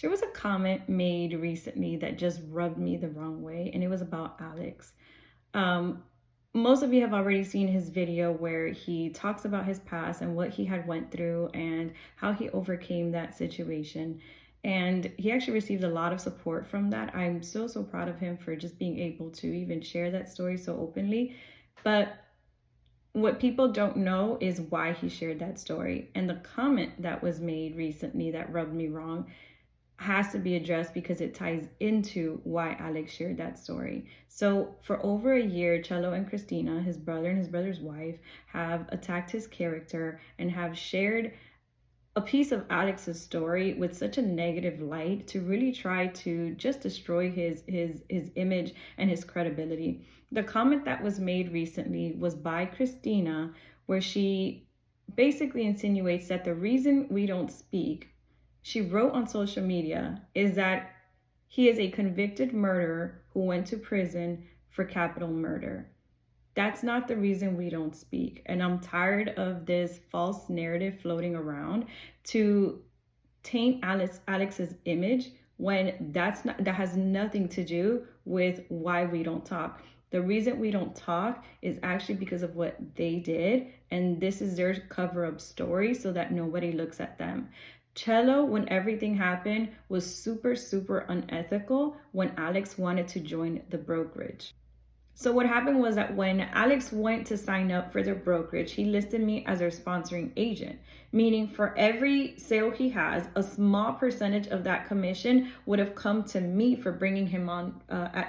There was a comment made recently that just rubbed me the wrong way, and it was about Alex. Um, Most of you have already seen his video where he talks about his past and what he had went through and how he overcame that situation. And he actually received a lot of support from that. I'm so proud of him for just being able to even share that story so openly. But what people don't know is why he shared that story. And the comment that was made recently that rubbed me wrong has to be addressed because it ties into why Alex shared that story. So, for over a year, Cello and Christina, his brother and his brother's wife, have attacked his character and have shared a piece of Alex's story with such a negative light to really try to just destroy his image and his credibility. The comment that was made recently was by Christina, where she basically insinuates that the reason we don't speak, she wrote on social media, is that he is a convicted murderer who went to prison for capital murder. That's not the reason we don't speak. And I'm tired of this false narrative floating around to taint Alex's image when that has nothing to do with why we don't talk. The reason we don't talk is actually because of what they did, and this is their cover-up story so that nobody looks at them. Cello, when everything happened, was super unethical when Alex wanted to join the brokerage. So what happened was that when Alex went to sign up for their brokerage, he listed me as their sponsoring agent, meaning for every sale he has, a small percentage of that commission would have come to me for bringing him on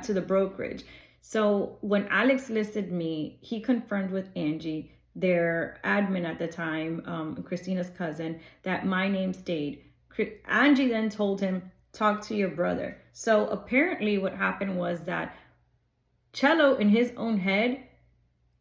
to the brokerage. So when Alex listed me, he confirmed with Angie, their admin at the time, Christina's cousin, that my name stayed. Angie then told him, talk to your brother. So apparently what happened was that Cello, in his own head,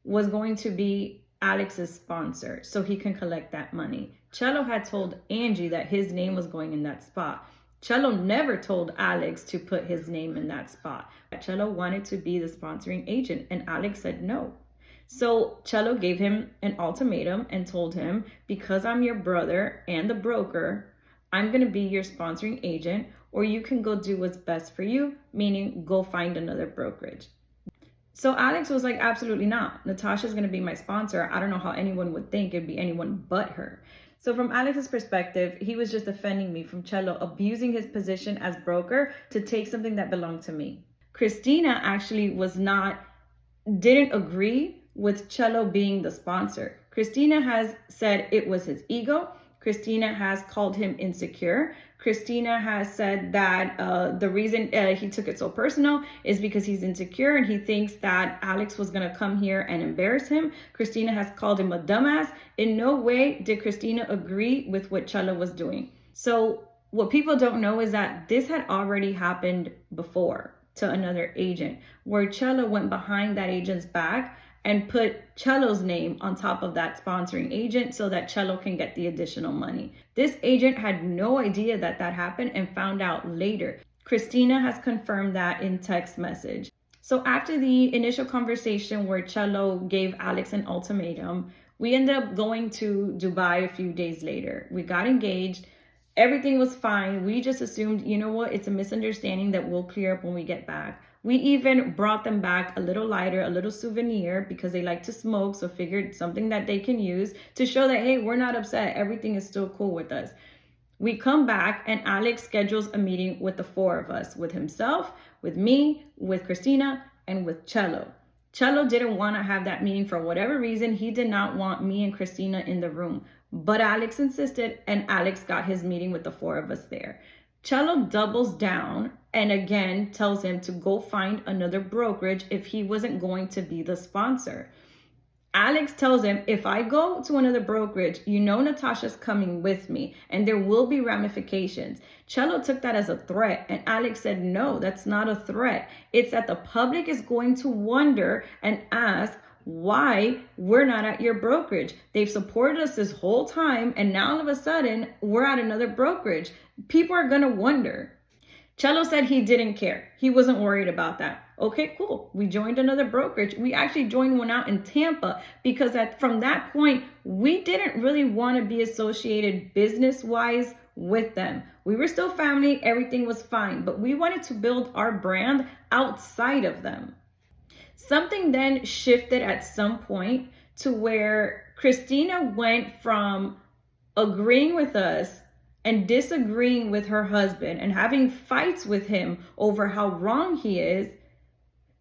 was going to be Alex's sponsor so he can collect that money. Cello had told Angie that his name was going in that spot. Cello never told Alex to put his name in that spot. Cello wanted to be the sponsoring agent, and Alex said no. So Cello gave him an ultimatum and told him, because I'm your brother and the broker, I'm going to be your sponsoring agent, or you can go do what's best for you, meaning go find another brokerage. So Alex was like, absolutely not. Natasha's going to be my sponsor. I don't know how anyone would think it'd be anyone but her. So from Alex's perspective, he was just defending me from Cello abusing his position as broker to take something that belonged to me. Christina actually didn't agree with Cello being the sponsor. Christina has said it was his ego. Christina has called him insecure. Christina has said that the reason he took it so personal is because he's insecure and he thinks that Alex was going to come here and embarrass him. Christina has called him a dumbass. In no way did Christina agree with what Cello was doing. So what people don't know is that this had already happened before to another agent, where Cello went behind that agent's back and put Cello's name on top of that sponsoring agent so that Cello can get the additional money. This agent had no idea that happened and found out later. Christina has confirmed that in text message. So after the initial conversation where Cello gave Alex an ultimatum, we ended up going to Dubai a few days later. We got engaged. Everything was fine. We just assumed, you know what, it's a misunderstanding that we'll clear up when we get back. We even brought them back a little lighter, a little souvenir, because they like to smoke, so figured something that they can use to show that, hey, we're not upset. Everything is still cool with us. We come back and Alex schedules a meeting with the four of us, with himself, with me, with Christina, and with Cello. Cello didn't want to have that meeting for whatever reason. He did not want me and Christina in the room, but Alex insisted, and Alex got his meeting with the four of us there. Cello doubles down and again tells him to go find another brokerage if he wasn't going to be the sponsor. Alex tells him, if I go to another brokerage, you know Natasha's coming with me and there will be ramifications. Cello took that as a threat and Alex said, no, that's not a threat. It's that the public is going to wonder and ask why we're not at your brokerage. They've supported us this whole time and now all of a sudden we're at another brokerage. People are going to wonder. Cello said he didn't care. He wasn't worried about that. Okay, cool. We joined another brokerage. We actually joined one out in Tampa because from that point, we didn't really want to be associated business-wise with them. We were still family, everything was fine, but we wanted to build our brand outside of them. Something then shifted at some point to where Christina went from agreeing with us and disagreeing with her husband and having fights with him over how wrong he is,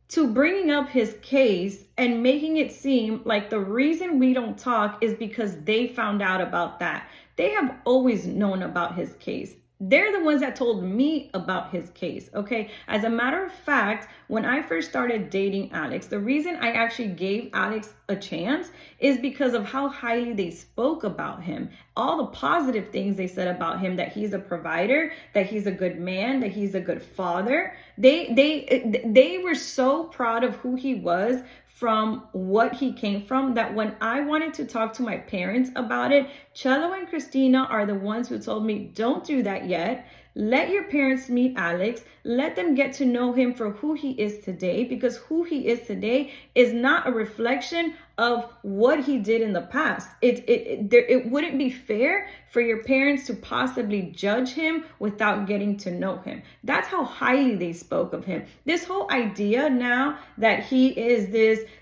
to bringing up his case and making it seem like the reason we don't talk is because they found out about that. They have always known about his case. They're the ones that told me about his case, okay? As a matter of fact, when I first started dating Alex, the reason I actually gave Alex a chance is because of how highly they spoke about him. All the positive things they said about him, that he's a provider, that he's a good man, that he's a good father. They were so proud of who he was from what he came from, that when I wanted to talk to my parents about it, Cello and Christina are the ones who told me, don't do that yet. Let your parents meet Alex. Let them get to know him for who he is today, because who he is today is not a reflection of what he did in the past. It wouldn't be fair for your parents to possibly judge him without getting to know him. That's how highly they spoke of him. This whole idea now that he is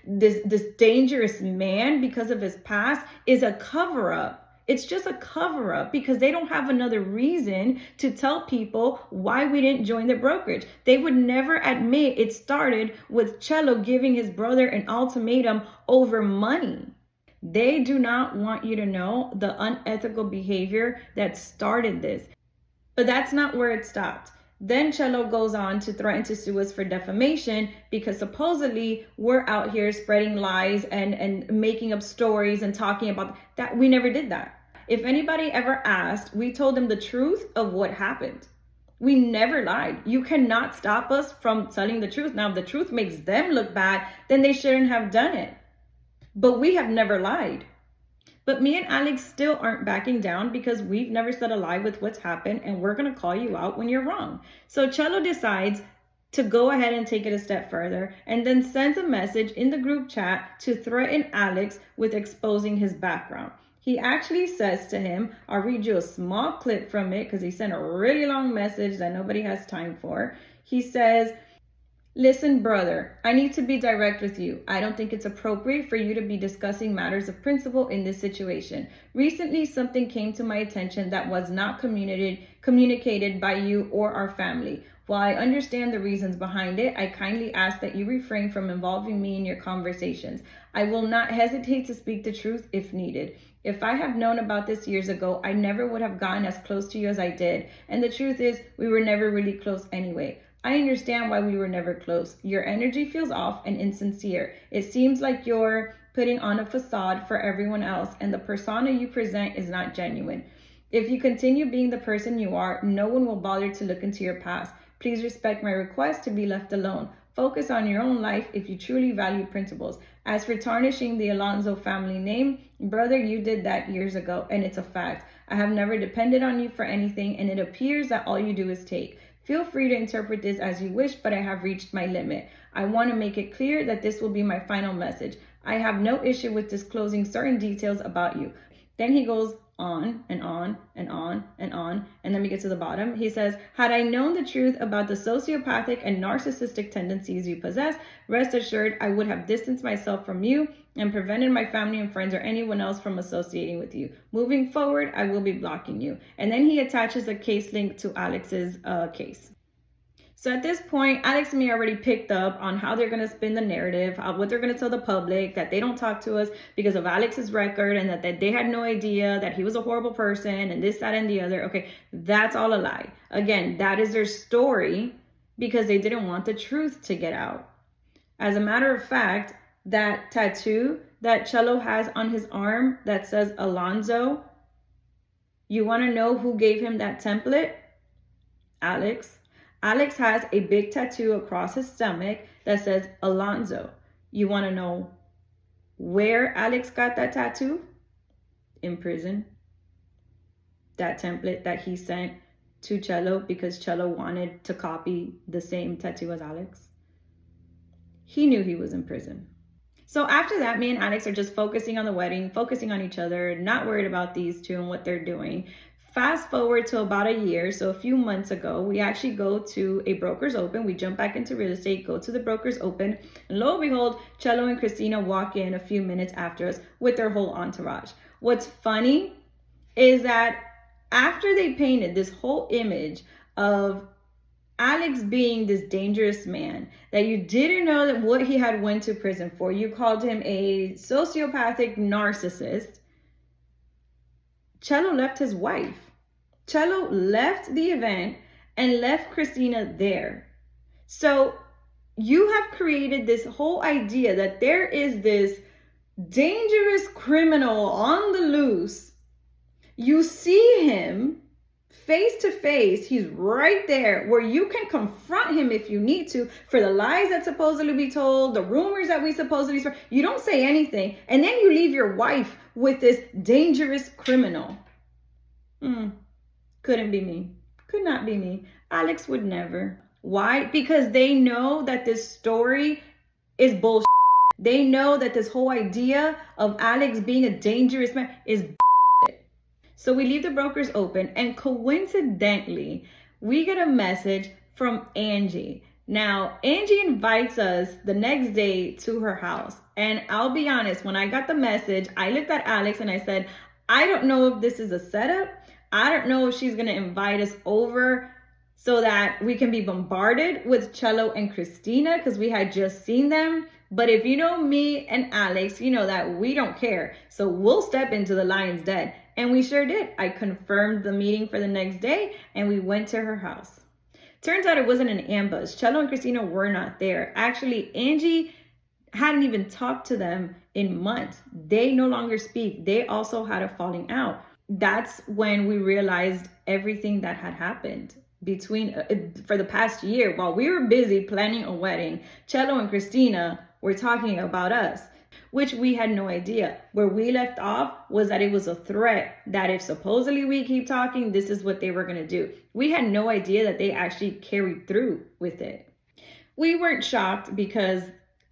this dangerous man because of his past is a cover-up. It's just a cover up because they don't have another reason to tell people why we didn't join the brokerage. They would never admit it started with Cello giving his brother an ultimatum over money. They do not want you to know the unethical behavior that started this. But that's not where it stopped. Then Cello goes on to threaten to sue us for defamation because supposedly we're out here spreading lies and making up stories and talking about that. We never did that. If anybody ever asked, we told them the truth of what happened. We never lied. You cannot stop us from telling the truth. Now, if the truth makes them look bad, then they shouldn't have done it. But we have never lied. But me and Alex still aren't backing down because we've never said a lie with what's happened, and we're going to call you out when you're wrong. So Cello decides to go ahead and take it a step further and then sends a message in the group chat to threaten Alex with exposing his background. He actually says to him, I'll read you a small clip from it because he sent a really long message that nobody has time for. He says, listen, brother, I need to be direct with you. I don't think it's appropriate for you to be discussing matters of principle in this situation. Recently, something came to my attention that was not communicated by you or our family. While I understand the reasons behind it, I kindly ask that you refrain from involving me in your conversations. I will not hesitate to speak the truth if needed. If I have known about this years ago, I never would have gotten as close to you as I did. And the truth is, we were never really close anyway. I understand why we were never close. Your energy feels off and insincere. It seems like you're putting on a facade for everyone else, and the persona you present is not genuine. If you continue being the person you are, no one will bother to look into your past. Please respect my request to be left alone. Focus on your own life if you truly value principles. As for tarnishing the Alonzo family name, brother, you did that years ago, and it's a fact. I have never depended on you for anything, and it appears that all you do is take. Feel free to interpret this as you wish, but I have reached my limit. I want to make it clear that this will be my final message. I have no issue with disclosing certain details about you. Then he goes on and on and on and on. And then we get to the bottom. He says, had I known the truth about the sociopathic and narcissistic tendencies you possess, rest assured I would have distanced myself from you and prevented my family and friends or anyone else from associating with you. Moving forward, I will be blocking you. And then he attaches a case link to Alex's case. So at this point, Alex and me already picked up on how they're going to spin the narrative, what they're going to tell the public, that they don't talk to us because of Alex's record and that they had no idea that he was a horrible person and this, that, and the other. Okay, that's all a lie. Again, that is their story because they didn't want the truth to get out. As a matter of fact, that tattoo that Cello has on his arm that says Alonzo, you want to know who gave him that template? Alex. Alex has a big tattoo across his stomach that says Alonzo. You want to know where Alex got that tattoo? In prison. That template that he sent to Cello because Cello wanted to copy the same tattoo as Alex. He knew he was in prison. So after that, me and Alex are just focusing on the wedding, focusing on each other, not worried about these two and what they're doing. Fast forward to about a year, so a few months ago, we actually go to a broker's open. We jump back into real estate, go to the broker's open, and lo and behold, Cello and Christina walk in a few minutes after us with their whole entourage. What's funny is that after they painted this whole image of Alex being this dangerous man that you didn't know that what he had went to prison for, you called him a sociopathic narcissist, Cello left his wife. Cello left the event and left Christina there. So you have created this whole idea that there is this dangerous criminal on the loose. You see him face to face. He's right there where you can confront him if you need to for the lies that supposedly be told, the rumors that we supposedly spread. You don't say anything. And then you leave your wife with this dangerous criminal. Couldn't be me. Could not be me. Alex would never. Why? Because they know that this story is bullshit. They know that this whole idea of Alex being a dangerous man is bullshit. So we leave the brokers open, and coincidentally, we get a message from Angie. Now, Angie invites us the next day to her house. And I'll be honest, when I got the message, I looked at Alex and I said, I don't know if this is a setup. I don't know if she's going to invite us over so that we can be bombarded with Cello and Christina because we had just seen them. But if you know me and Alex, you know that we don't care. So we'll step into the lion's den. And we sure did. I confirmed the meeting for the next day and we went to her house. Turns out it wasn't an ambush. Cello and Christina were not there. Actually, Angie hadn't even talked to them in months. They no longer speak. They also had a falling out. That's when we realized everything that had happened between for the past year. While we were busy planning a wedding, Cello and Christina were talking about us, which we had no idea. Where we left off was that it was a threat that if supposedly we keep talking, this is what they were going to do. We had no idea that they actually carried through with it. We weren't shocked because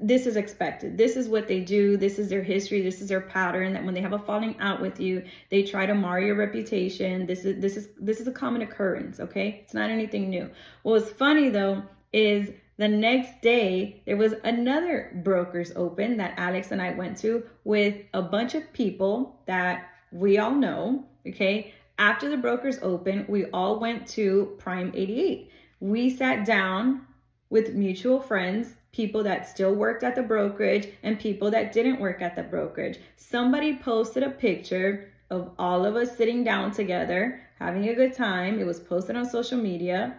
this is expected. This is what they do. This is their history. This is their pattern, that when they have a falling out with you, they try to mar your reputation. This is a common occurrence, okay? It's not anything new. What was funny though is the next day there was another broker's open that Alex and I went to with a bunch of people that we all know, okay? After the broker's open, we all went to Prime 88. We sat down with mutual friends, people that still worked at the brokerage and people that didn't work at the brokerage. Somebody posted a picture of all of us sitting down together, having a good time. It was posted on social media.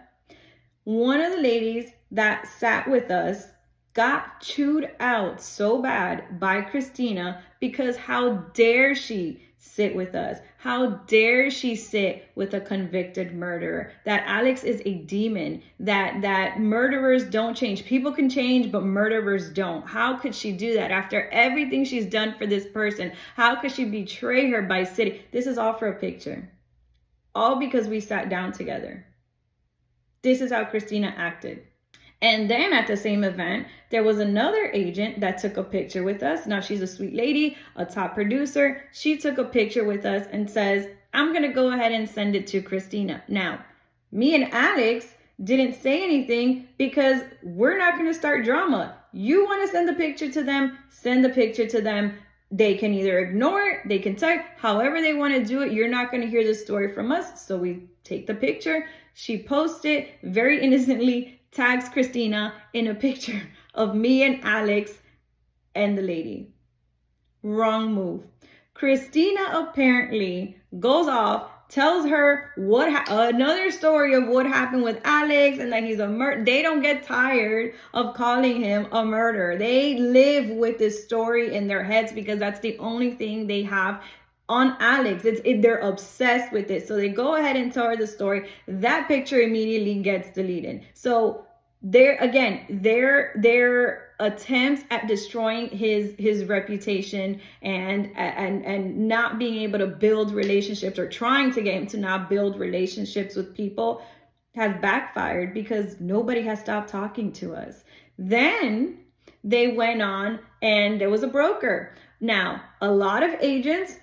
One of the ladies that sat with us got chewed out so bad by Christina because how dare she sit with us? How dare she sit with a convicted murderer? That Alex is a demon, that murderers don't change. People can change, but murderers don't. How could she do that after everything she's done for this person? How could she betray her by sitting? This is all for a picture. All because we sat down together. This is how Christina acted. And then at the same event, there was another agent that took a picture with us. Now she's a sweet lady, a top producer. She took a picture with us and says, I'm going to go ahead and send it to Christina. Now, me and Alex didn't say anything because we're not going to start drama. You want to send the picture to them, send the picture to them. They can either ignore it, they can type, however they want to do it. You're not going to hear the story from us. So we take the picture. She posts it very innocently, tags Christina in a picture of me and Alex and the lady. Wrong move. Christina apparently goes off, tells her another story of what happened with Alex and that he's a murderer. They don't get tired of calling him a murderer. They live with this story in their heads because that's the only thing they have on Alex. They're obsessed with it. So they go ahead and tell her the story. That picture immediately gets deleted. So their attempts at destroying his reputation and not being able to build relationships, or trying to get him to not build relationships with people, has backfired because nobody has stopped talking to us. Then they went on and there was a broker. Now, a lot of agents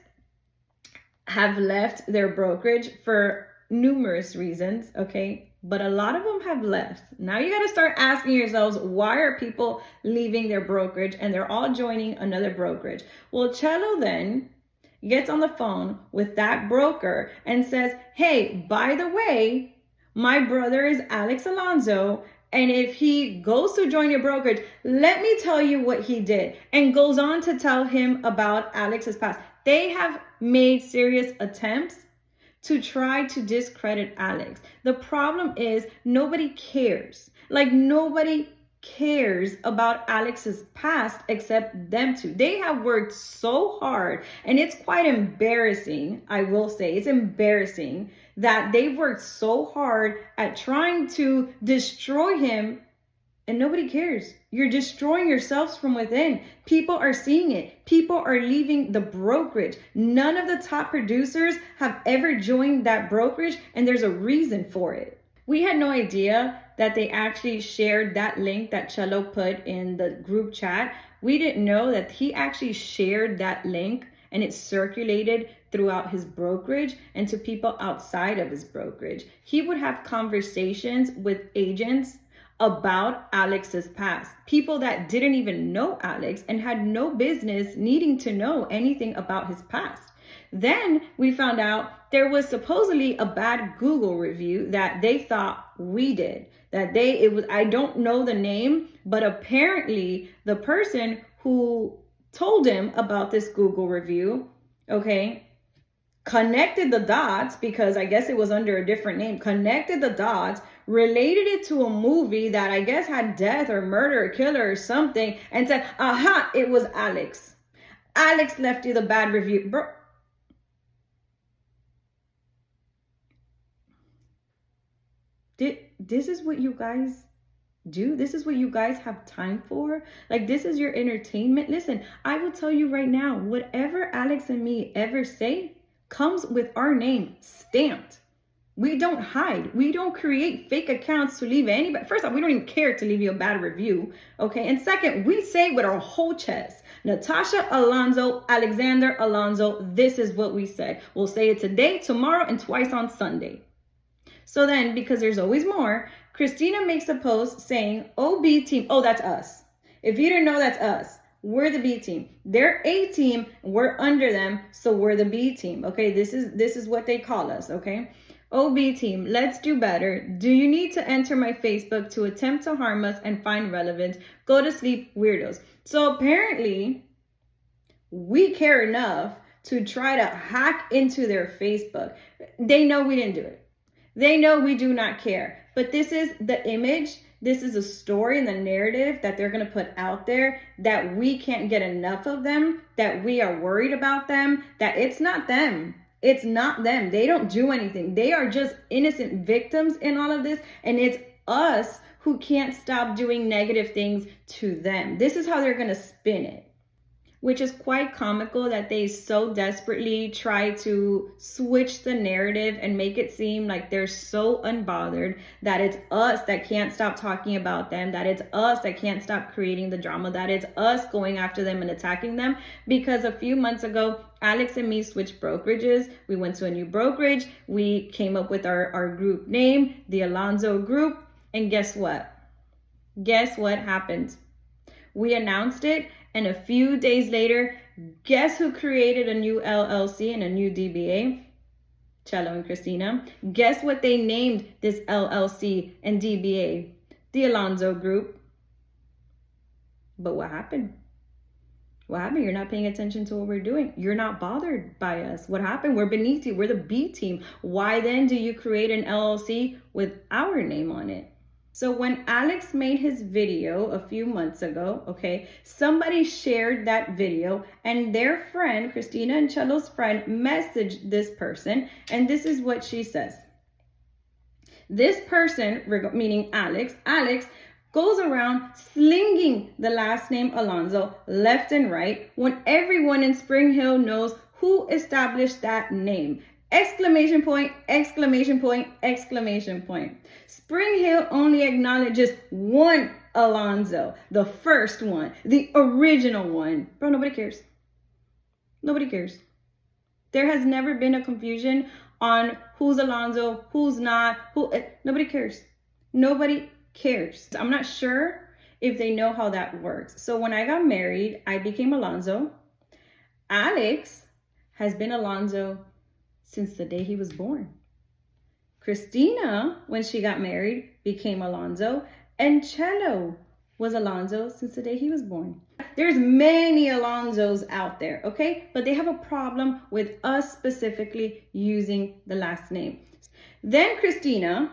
have left their brokerage for numerous reasons, okay? But a lot of them have left. Now you got to start asking yourselves, why are people leaving their brokerage and they're all joining another brokerage? Well, Cello then gets on the phone with that broker and says, hey, by the way, my brother is Alex Alonzo, and if he goes to join your brokerage, let me tell you what he did. And goes on to tell him about Alex's past. They have made serious attempts to try to discredit Alex. The problem is nobody cares. Like, nobody cares about Alex's past except them two. They have worked so hard, and it's quite embarrassing, I will say. It's embarrassing that they've worked so hard at trying to destroy him, and nobody cares. You're destroying yourselves from within. People are seeing it. People are leaving the brokerage. None of the top producers have ever joined that brokerage, and there's a reason for it. We had no idea that they actually shared that link that Cello put in the group chat. We didn't know that he actually shared that link and it circulated throughout his brokerage and to people outside of his brokerage. He would have conversations with agents about Alex's past, people that didn't even know Alex and had no business needing to know anything about his past. Then we found out there was supposedly a bad Google review that they thought we did. I don't know the name, but apparently the person who told him about this Google review, okay, connected the dots, because I guess it was under a different name, connected the dots, related it to a movie that I guess had death or murder or killer or something, and said, aha, it was Alex. Alex left you the bad review. Bro, this is what you guys do? This is what you guys have time for? Like, this is your entertainment? Listen, I will tell you right now, whatever Alex and me ever say comes with our name stamped. We don't hide. We don't create fake accounts to leave anybody. First off, we don't even care to leave you a bad review, okay? And second, we say with our whole chest, Natasha Alonzo, Alexander Alonzo, this is what we said. We'll say it today, tomorrow, and twice on Sunday. So then, because there's always more, Christina makes a post saying, oh, B team, oh, that's us. If you didn't know, that's us. We're the B team. They're A team, we're under them, so we're the B team, okay? This is what they call us, okay? Oh, B team, let's do better. Do you need to enter my Facebook to attempt to harm us and find relevance? Go to sleep, weirdos. So apparently, we care enough to try to hack into their Facebook. They know we didn't do it. They know we do not care. But this is the image, this is a story and the narrative that they're going to put out there, that we can't get enough of them, that we are worried about them, that it's not them. It's not them. They don't do anything. They are just innocent victims in all of this. And it's us who can't stop doing negative things to them. This is how they're going to spin it. Which is quite comical that they so desperately try to switch the narrative and make it seem like they're so unbothered, that it's us that can't stop talking about them, that it's us that can't stop creating the drama, that it's us going after them and attacking them. Because a few months ago, Alex and me switched brokerages. We went to a new brokerage. We came up with our group name, the Alonzo Group. And guess what? Guess what happened? We announced it. And a few days later, guess who created a new LLC and a new DBA? Cello and Christina. Guess what they named this LLC and DBA? The Alonzo Group. But what happened? What happened? You're not paying attention to what we're doing. You're not bothered by us. What happened? We're beneath you. We're the B team. Why then do you create an LLC with our name on it? So when Alex made his video a few months ago, okay, somebody shared that video and their friend, Christina and Cello's friend, messaged this person, and this is what she says. This person, meaning Alex, goes around slinging the last name Alonzo left and right when everyone in Spring Hill knows who established that name. Exclamation point, exclamation point, exclamation point. Spring Hill only acknowledges one Alonzo, the first one, the original one. Bro, nobody cares. Nobody cares. There has never been a confusion on who's Alonzo, who's not, nobody cares. Nobody cares. I'm not sure if they know how that works. So when I got married, I became Alonzo. Alex has been Alonzo since the day he was born. Christina, when she got married, became Alonzo. And Cello was Alonzo since the day he was born. There's many Alonzos out there, okay? But they have a problem with us specifically using the last name. Then Christina,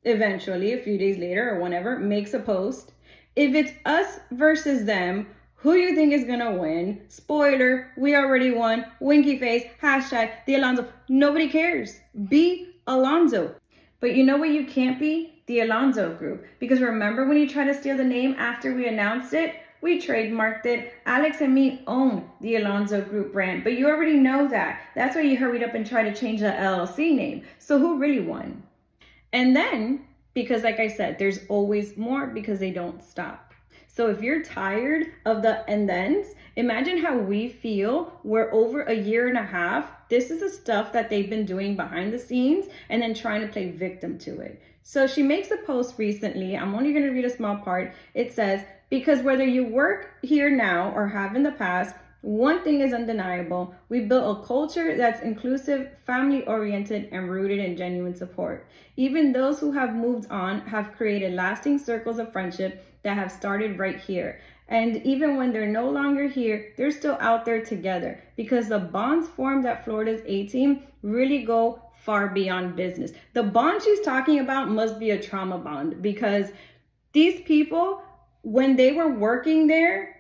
eventually, a few days later or whenever, makes a post. If it's us versus them, who you think is gonna win? Spoiler, we already won. Winky face, hashtag the Alonzo. Nobody cares. Be Alonzo. But you know what you can't be? The Alonzo group. Because remember when you tried to steal the name after we announced it? We trademarked it. Alex and me own the Alonzo Group brand. But you already know that. That's why you hurried up and tried to change the LLC name. So who really won? And then, because like I said, there's always more because they don't stop. So if you're tired of the and thens, imagine how we feel. We're over a year and a half. This is the stuff that they've been doing behind the scenes and then trying to play victim to it. So she makes a post recently. I'm only going to read a small part. It says, because whether you work here now or have in the past, one thing is undeniable. We built a culture that's inclusive, family-oriented, and rooted in genuine support. Even those who have moved on have created lasting circles of friendship that have started right here. And even when they're no longer here, they're still out there together because the bonds formed at Florida's A-Team really go far beyond business. The bond she's talking about must be a trauma bond because these people, when they were working there,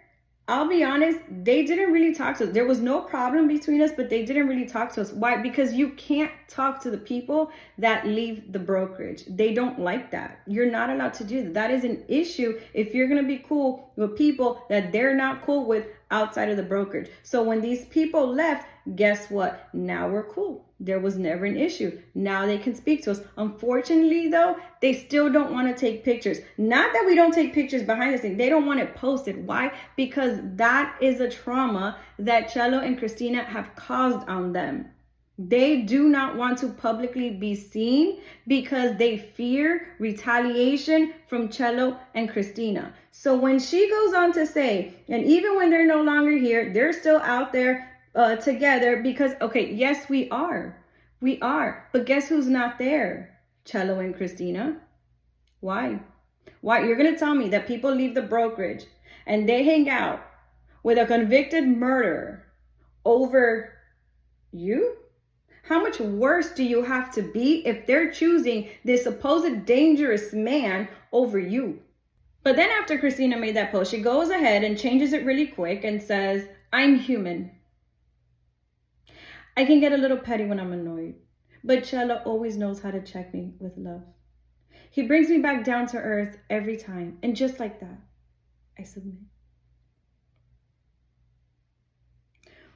I'll be honest, they didn't really talk to us. There was no problem between us, but they didn't really talk to us. Why? Because you can't talk to the people that leave the brokerage. They don't like that. You're not allowed to do that. That is an issue if you're going to be cool with people that they're not cool with outside of the brokerage. So when these people left, guess what? Now we're cool. There was never an issue. Now they can speak to us. Unfortunately, though, they still don't want to take pictures. Not that we don't take pictures behind the scenes. They don't want it posted. Why? Because that is a trauma that Cello and Christina have caused on them. They do not want to publicly be seen because they fear retaliation from Cello and Christina. So when she goes on to say, and even when they're no longer here, they're still out there together because, okay, yes, we are, but guess who's not there? Cello and Christina. Why? You're gonna tell me that people leave the brokerage and they hang out with a convicted murderer over you? How much worse do you have to be if they're choosing this supposed dangerous man over you? But then after Christina made that post, she goes ahead and changes it really quick and says, I'm human. I can get a little petty when I'm annoyed, but Cello always knows how to check me with love. He brings me back down to earth every time, and just like that, I submit.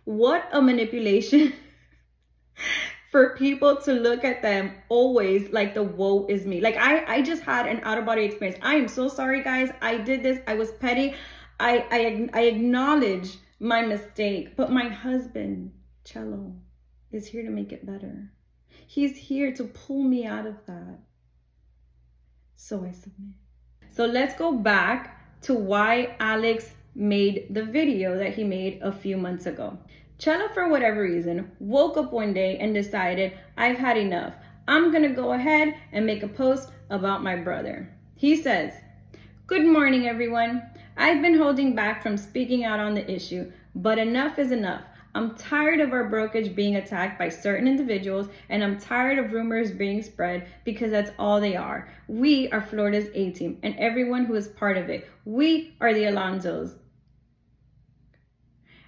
What a manipulation for people to look at them always like the woe is me. Like I just had an out-of-body experience. I am so sorry, guys. I did this. I was petty. I acknowledge my mistake, but my husband, Cello, is here to make it better. He's here to pull me out of that. So I submit. So let's go back to why Alex made the video that he made a few months ago. Cello, for whatever reason, woke up one day and decided, I've had enough. I'm gonna go ahead and make a post about my brother. He says, good morning, everyone. I've been holding back from speaking out on the issue, but enough is enough. I'm tired of our brokerage being attacked by certain individuals, and I'm tired of rumors being spread because that's all they are. We are Florida's A-Team and everyone who is part of it. We are the Alonzos.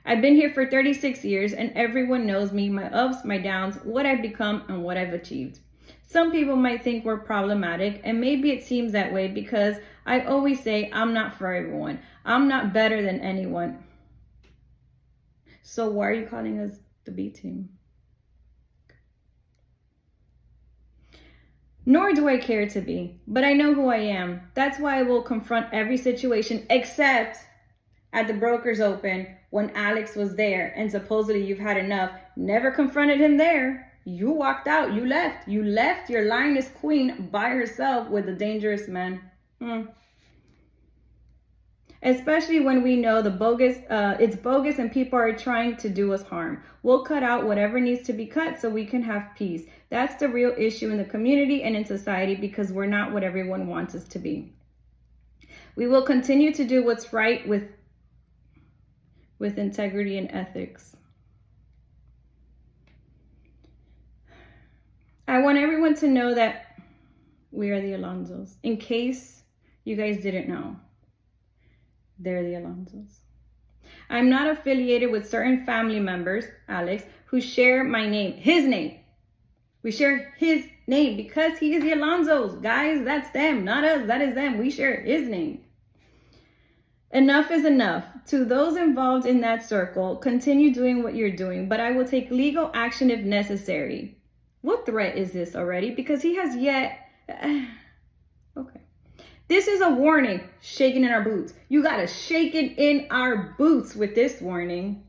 I've been here for 36 years and everyone knows me, my ups, my downs, what I've become, and what I've achieved. Some people might think we're problematic, and maybe it seems that way because I always say I'm not for everyone. I'm not better than anyone. So why are you calling us the B-Team? Nor do I care to be, but I know who I am. That's why I will confront every situation except at the Brokers Open when Alex was there and supposedly you've had enough. Never confronted him there. You walked out. You left. You left your lioness queen by herself with a dangerous man. Especially when we know it's bogus and people are trying to do us harm. We'll cut out whatever needs to be cut so we can have peace. That's the real issue in the community and in society, because we're not what everyone wants us to be. We will continue to do what's right with integrity and ethics. I want everyone to know that we are the Alonzos. In case you guys didn't know, they're the Alonzos. I'm not affiliated with certain family members, Alex, who share my name, his name. We share his name because he is the Alonzos. Guys, that's them, not us. That is them. We share his name. Enough is enough. To those involved in that circle, continue doing what you're doing, but I will take legal action if necessary. What threat is this already? Because he has yet... Okay. This is a warning. Shaking in our boots. You got to shake it in our boots with this warning.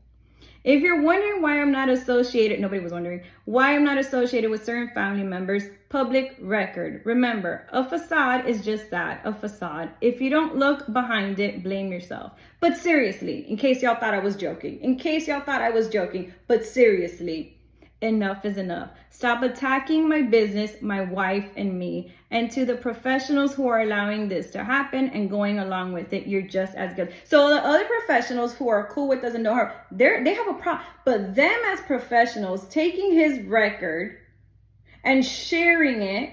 If you're wondering why I'm not associated, nobody was wondering, why I'm not associated with certain family members, public record. Remember, a facade is just that, a facade. If you don't look behind it, blame yourself. But seriously, in case y'all thought I was joking, but seriously, enough is enough. Stop attacking my business, my wife, and me. And to the professionals who are allowing this to happen and going along with it, you're just as good. So the other professionals who are cool with doesn't know her, they have a problem. But them as professionals taking his record and sharing it,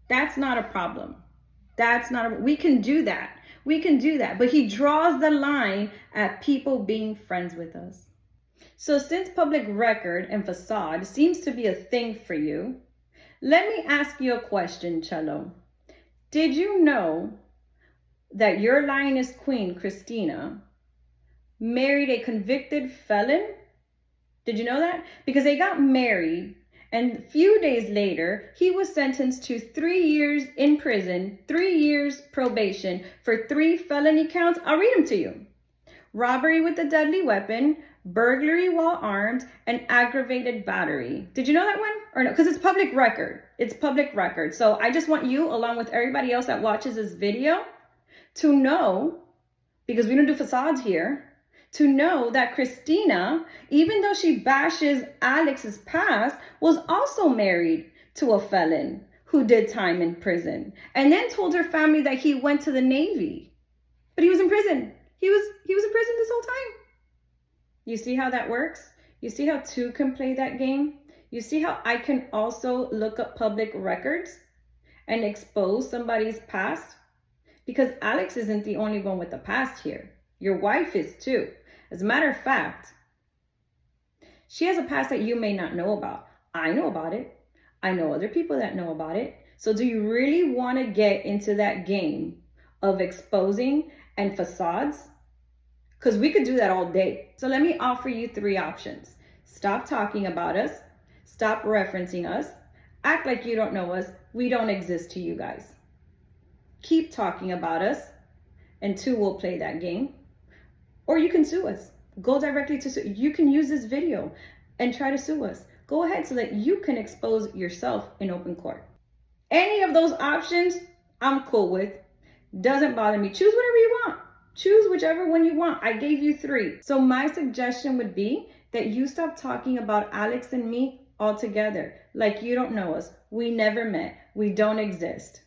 that's not a problem. We can do that. But he draws the line at people being friends with us. So since public record and facade seems to be a thing for you, let me ask you a question, Cello. Did you know that your lioness queen, Christina, married a convicted felon? Did you know that? Because they got married, and a few days later, he was sentenced to 3 years in prison, 3 years probation for 3 felony counts. I'll read them to you. Robbery with a deadly weapon, burglary while armed, and aggravated battery. Did you know that one? Or no? Because it's public record. So I just want you, along with everybody else that watches this video, to know, because we don't do facades here, to know that Christina, even though she bashes Alex's past, was also married to a felon who did time in prison, and then told her family that he went to the Navy. But he was in prison. He was in prison this whole time. You see how that works? You see how two can play that game? You see how I can also look up public records and expose somebody's past? Because Alex isn't the only one with the past here. Your wife is too. As a matter of fact, she has a past that you may not know about. I know about it. I know other people that know about it. So do you really want to get into that game of exposing and facades? Because we could do that all day. So let me offer you 3 options. Stop talking about us. Stop referencing us. Act like you don't know us. We don't exist to you guys. Keep talking about us, and 2 will play that game. Or you can sue us. Go directly to sue. You can use this video and try to sue us. Go ahead so that you can expose yourself in open court. Any of those options, I'm cool with. Doesn't bother me. Choose whatever you want. Choose whichever one you want. I gave you 3. So my suggestion would be that you stop talking about Alex and me altogether. Like you don't know us. We never met. We don't exist.